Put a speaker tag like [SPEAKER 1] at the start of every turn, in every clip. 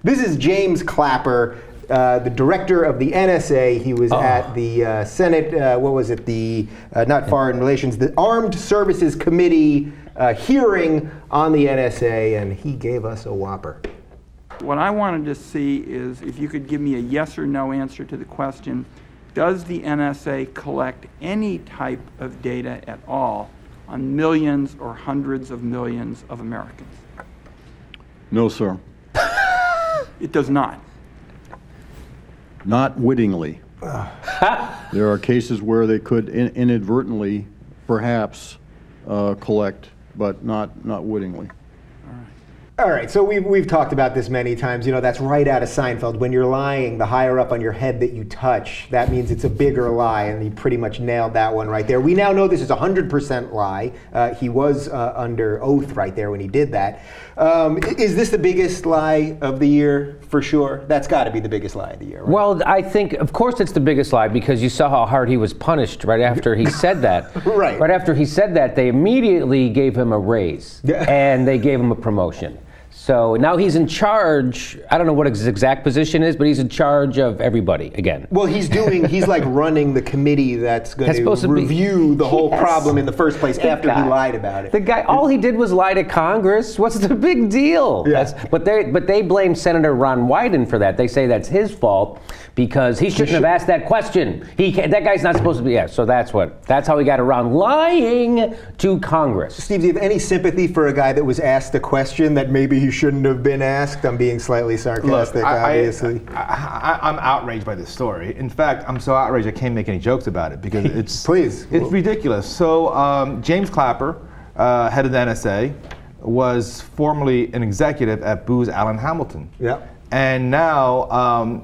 [SPEAKER 1] This is James Clapper, the director of the NSA. He was at the Senate, what was it, the, not Foreign Relations, the Armed Services Committee hearing on the NSA, and he gave us a whopper.
[SPEAKER 2] What I wanted to see is if you could give me a yes or no answer to the question, does the NSA collect any type of data at all on millions or hundreds of millions of Americans?
[SPEAKER 3] No, sir.
[SPEAKER 2] It does not.
[SPEAKER 3] Not wittingly. There are cases where they could inadvertently, perhaps, collect, but not wittingly.
[SPEAKER 1] All right, so we've talked about this many times. You know, that's right out of Seinfeld. When you're lying, the higher up on your head that you touch, that means it's a bigger lie, and he pretty much nailed that one right there. We now know this is a 100% lie. He was under oath right there when he did that. Is this the biggest lie of the year? For sure. That's got to be the biggest lie of the year, right?
[SPEAKER 4] Well, I think, of course, it's the biggest lie because you saw how hard he was punished right after he said that.
[SPEAKER 1] Right.
[SPEAKER 4] Right after he said that, they immediately gave him a raise and they gave him a promotion. So now he's in charge. I don't know what his exact position is, but he's in charge of everybody again.
[SPEAKER 1] Well, he's like running the committee that's going to review the whole problem in the first place after he lied about it.
[SPEAKER 4] The guy, all he did was lie to Congress. What's the big deal?
[SPEAKER 1] Yeah.
[SPEAKER 4] But they blame Senator Ron Wyden for that. They say that's his fault because he shouldn't have asked that question. That guy's not supposed to be. Yeah. So that's how he got around lying to Congress.
[SPEAKER 1] Steve, do you have any sympathy for a guy that was asked a question that maybe he shouldn't have been asked? I'm being slightly sarcastic, obviously.
[SPEAKER 5] I'm outraged by this story. In fact, I'm so outraged I can't make any jokes about it because it's it's ridiculous. So James Clapper, head of the NSA, was formerly an executive at Booz Allen Hamilton.
[SPEAKER 1] Yeah.
[SPEAKER 4] And
[SPEAKER 5] And now,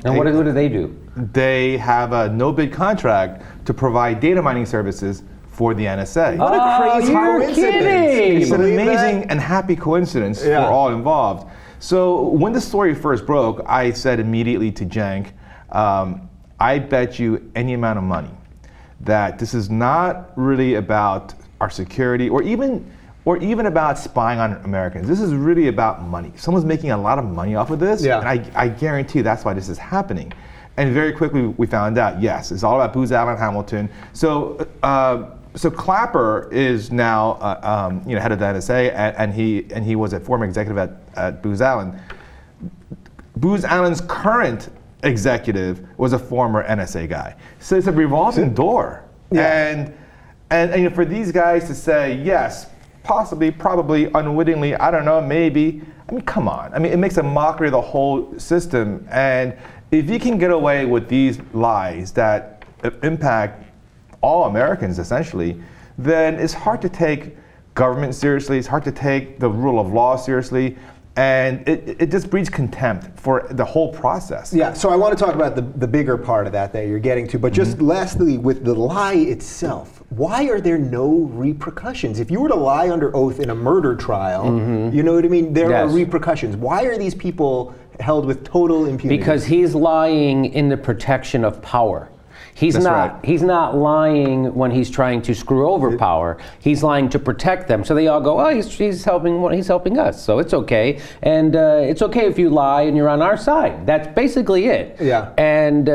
[SPEAKER 4] what do they do?
[SPEAKER 5] They have a no-bid contract to provide data mining services for the NSA.
[SPEAKER 1] What a crazy coincidence.
[SPEAKER 4] Kidding.
[SPEAKER 5] It's an amazing and happy coincidence for all involved. So when the story first broke, I said immediately to Cenk, I bet you any amount of money that this is not really about our security or even about spying on Americans. This is really about money. Someone's making a lot of money off of this, and I guarantee that's why this is happening. And very quickly we found out, yes, it's all about Booz Allen Hamilton. So Clapper is now head of the NSA, and he was a former executive at Booz Allen. Booz Allen's current executive was a former NSA guy. So it's a revolving door. Yeah. And for these guys to say, yes, possibly, probably, unwittingly, I don't know, maybe, I mean, come on. I mean, it makes a mockery of the whole system. And if you can get away with these lies that impact all Americans, essentially, then it's hard to take government seriously, it's hard to take the rule of law seriously, and it just breeds contempt for the whole process.
[SPEAKER 1] Yeah, so I want to talk about the bigger part of that you're getting to, but just lastly, with the lie itself, why are there no repercussions? If you were to lie under oath in a murder trial, you know what I mean, there are repercussions. Why are these people held with total impunity?
[SPEAKER 4] Because he's lying in the protection of power. He's not lying when he's trying to screw over power. He's lying to protect them. So they all go, oh, he's helping us. So it's okay. And it's okay if you lie and you're on our side. That's basically it.
[SPEAKER 1] Yeah.
[SPEAKER 4] And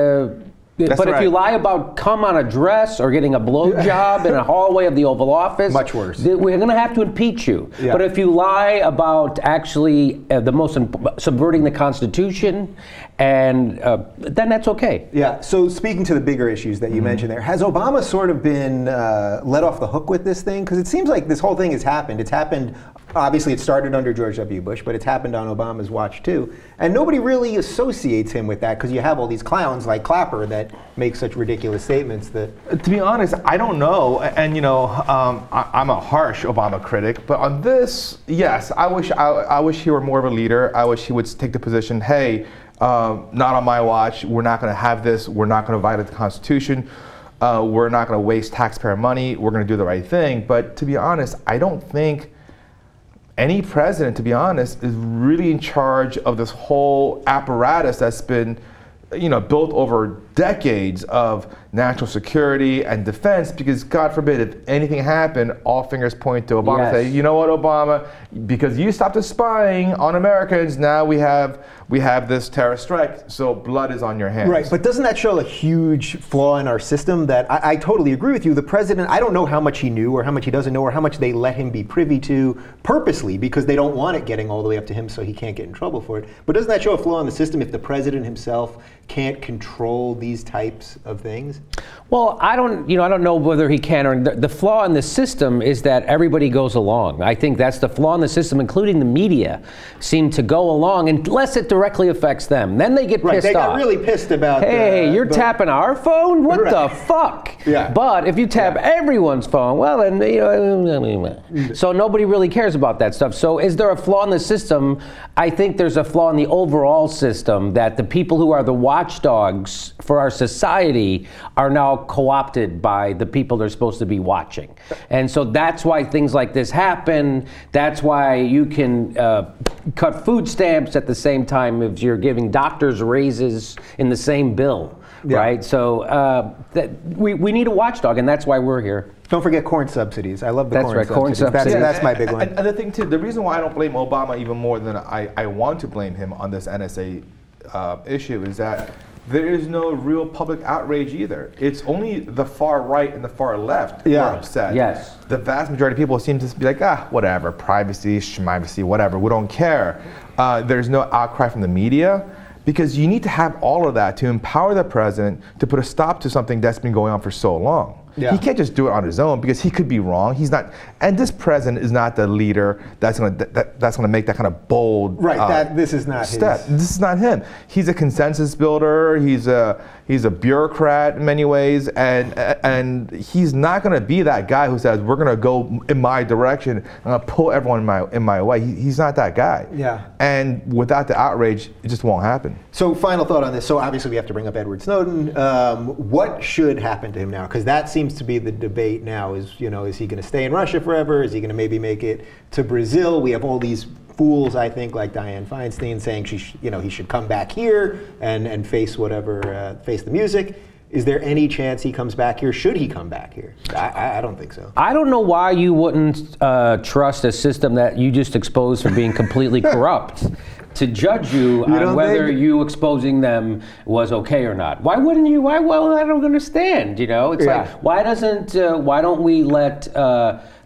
[SPEAKER 4] but if you lie about cum on a dress or getting a blowjob in a hallway of the Oval Office,
[SPEAKER 1] much worse.
[SPEAKER 4] We're going to have to impeach you. Yeah. But if you lie about actually subverting the Constitution, and then that's okay.
[SPEAKER 1] Yeah. So speaking to the bigger issues that you mentioned there, has Obama sort of been let off the hook with this thing? Because it seems like this whole thing has happened. It's happened. Obviously, it started under George W. Bush, but it's happened on Obama's watch too. And nobody really associates him with that because you have all these clowns like Clapper that make such ridiculous statements that.
[SPEAKER 5] To be honest, I don't know. And you know, I'm a harsh Obama critic, but on this, yes, I wish he were more of a leader. I wish he would take the position, hey, not on my watch. We're not going to have this. We're not going to violate the Constitution. We're not going to waste taxpayer money. We're going to do the right thing. But to be honest, I don't think any president, to be honest, is really in charge of this whole apparatus that's been, built over decades of national security and defense, because God forbid if anything happened, all fingers point to Obama.
[SPEAKER 4] Yes.
[SPEAKER 5] Say, you know what, Obama, because you stopped us spying on Americans, now we have this terrorist strike, so blood is on your hands.
[SPEAKER 1] Right, but doesn't that show a huge flaw in our system? That I totally agree with you. The president, I don't know how much he knew or how much he doesn't know or how much they let him be privy to purposely because they don't want it getting all the way up to him so he can't get in trouble for it. But doesn't that show a flaw in the system if the president himself can't control these types of things?
[SPEAKER 4] Well, I don't know whether he can or the flaw in the system is that everybody goes along. I think that's the flaw in the system, including the media, seem to go along unless it directly affects them. Then they get pissed off.
[SPEAKER 1] They got really pissed about.
[SPEAKER 4] Hey, you're tapping our phone? What the fuck?
[SPEAKER 1] Yeah.
[SPEAKER 4] But if you tap everyone's phone, well, then so nobody really cares about that stuff. So is there a flaw in the system? I think there's a flaw in the overall system that the people who are the watchdogs for our society are now co-opted by the people they're supposed to be watching. And so that's why things like this happen. That's why you can cut food stamps at the same time if you're giving doctors raises in the same bill, right? So we need a watchdog, and that's why we're here.
[SPEAKER 1] Don't forget corn subsidies. I love the
[SPEAKER 4] corn subsidies.
[SPEAKER 1] That's my big one.
[SPEAKER 5] And the thing too, the reason why I don't blame Obama even more than I want to blame him on this NSA issue is that there is no real public outrage either. It's only the far right and the far left who are upset.
[SPEAKER 4] Yes.
[SPEAKER 5] The vast majority of people seem to be like, whatever, privacy, schmivacy, whatever, we don't care. There's no outcry from the media, because you need to have all of that to empower the president to put a stop to something that's been going on for so long. Yeah. He can't just do it on his own because he could be wrong. He's not, and this president is not the leader that's gonna make that kind of bold
[SPEAKER 1] this is not
[SPEAKER 5] step. This is not him. He's a consensus builder. He's a bureaucrat in many ways, and he's not gonna be that guy who says we're gonna go in my direction. I'm gonna pull everyone in my way. He's not that guy.
[SPEAKER 1] Yeah.
[SPEAKER 5] And without the outrage, it just won't happen.
[SPEAKER 1] So final thought on this. So obviously we have to bring up Edward Snowden. What should happen to him now? Because that seems to be the debate now. Is he going to stay in Russia forever? Is he going to maybe make it to Brazil? We have all these fools, I think, like Dianne Feinstein saying he should come back here and face whatever, face the music. Is there any chance he comes back here? Should he come back here? I don't think so.
[SPEAKER 4] I don't know why you wouldn't trust a system that you just exposed for being completely corrupt to judge you on whether you exposing them was okay or not. Why wouldn't you? Well, I don't understand. It's like, why don't we let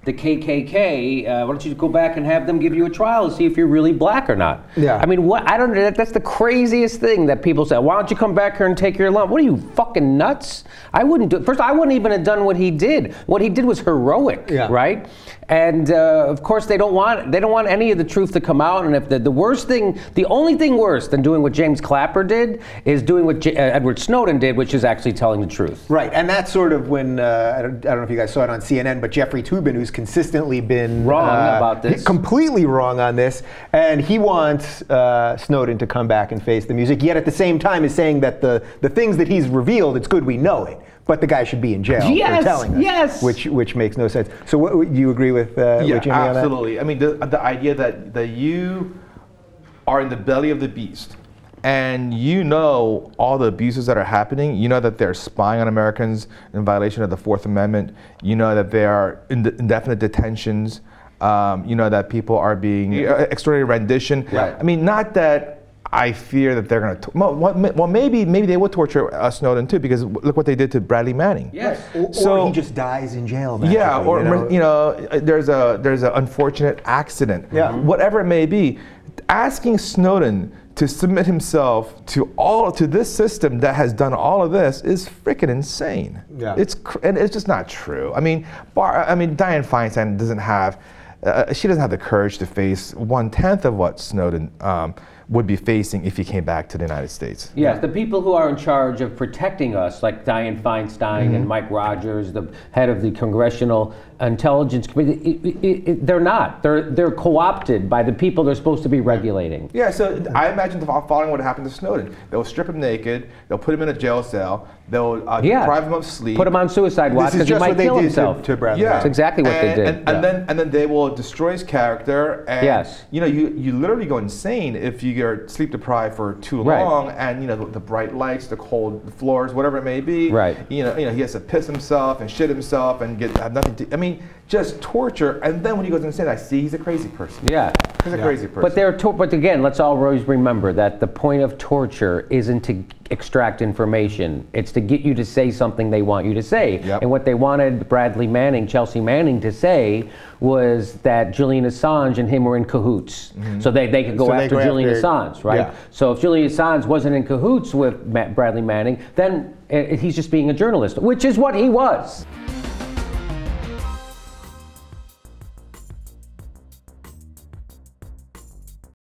[SPEAKER 4] the KKK, why don't you go back and have them give you a trial to see if you're really black or not?
[SPEAKER 1] Yeah.
[SPEAKER 4] I mean, that's the craziest thing that people say. Why don't you come back here and take your lump? What are you, fucking nuts? I wouldn't do it. First, I wouldn't even have done what he did. What he did was heroic, right? And of course, they don't want any of the truth to come out. And if the only thing worse than doing what James Clapper did is doing what Edward Snowden did, which is actually telling the truth.
[SPEAKER 1] Right, and that's sort of when I don't know if you guys saw it on CNN, but Jeffrey Toobin, who's consistently been
[SPEAKER 4] wrong about this,
[SPEAKER 1] completely wrong on this, and he wants Snowden to come back and face the music. Yet at the same time, is saying that the things that he's revealed, it's good we know it. But the guy should be in jail for telling us, which makes no sense. So, do you agree with Jimmy on that?
[SPEAKER 5] Yeah, absolutely. I mean, the idea that you are in the belly of the beast, and you know all the abuses that are happening. You know that they're spying on Americans in violation of the Fourth Amendment. You know that there are indefinite detentions. You know that people are being extraordinary rendition.
[SPEAKER 1] Right.
[SPEAKER 5] I mean, not that I fear that they're going to. Well, maybe they would torture Snowden too, because look what they did to Bradley Manning.
[SPEAKER 1] Yes. Or he just dies in jail.
[SPEAKER 5] Yeah. Or there's an unfortunate accident.
[SPEAKER 1] Yeah.
[SPEAKER 5] Whatever it may be, asking Snowden to submit himself to this system that has done all of this is freaking insane.
[SPEAKER 1] Yeah.
[SPEAKER 5] It's just not true. I mean, Dianne Feinstein doesn't have. She doesn't have the courage to face 1/10 of what Snowden would be facing if he came back to the United States.
[SPEAKER 4] Yes, the people who are in charge of protecting us, like Dianne Feinstein and Mike Rogers, the head of the Congressional intelligence community, they're not. They're co-opted by the people they're supposed to be regulating.
[SPEAKER 5] Yeah, so I imagine following what happened to Snowden. They'll strip him naked, they'll put him in a jail cell, they'll deprive him of sleep.
[SPEAKER 4] Put him on suicide watch because he might kill himself.
[SPEAKER 1] To Bradley.
[SPEAKER 5] Yeah.
[SPEAKER 4] That's exactly what they did.
[SPEAKER 5] And then they will destroy his character. And,
[SPEAKER 4] Yes.
[SPEAKER 5] you know, you literally go insane if you get sleep deprived for too long, and, you know, the bright lights, the cold floors, whatever it may be.
[SPEAKER 4] Right.
[SPEAKER 5] You know, he has to piss himself and shit himself and have nothing to. I mean, just torture. And then when he goes insane, I see he's a crazy person.
[SPEAKER 4] Yeah.
[SPEAKER 5] He's a crazy person.
[SPEAKER 4] But again, let's always remember that the point of torture isn't to extract information. It's to get you to say something they want you to say.
[SPEAKER 5] Yep.
[SPEAKER 4] And what they wanted Chelsea Manning to say was that Julian Assange and him were in cahoots. So they could go after Julian Assange, right?
[SPEAKER 1] Yeah.
[SPEAKER 4] So if Julian Assange wasn't in cahoots with Bradley Manning, then he's just being a journalist, which is what he was.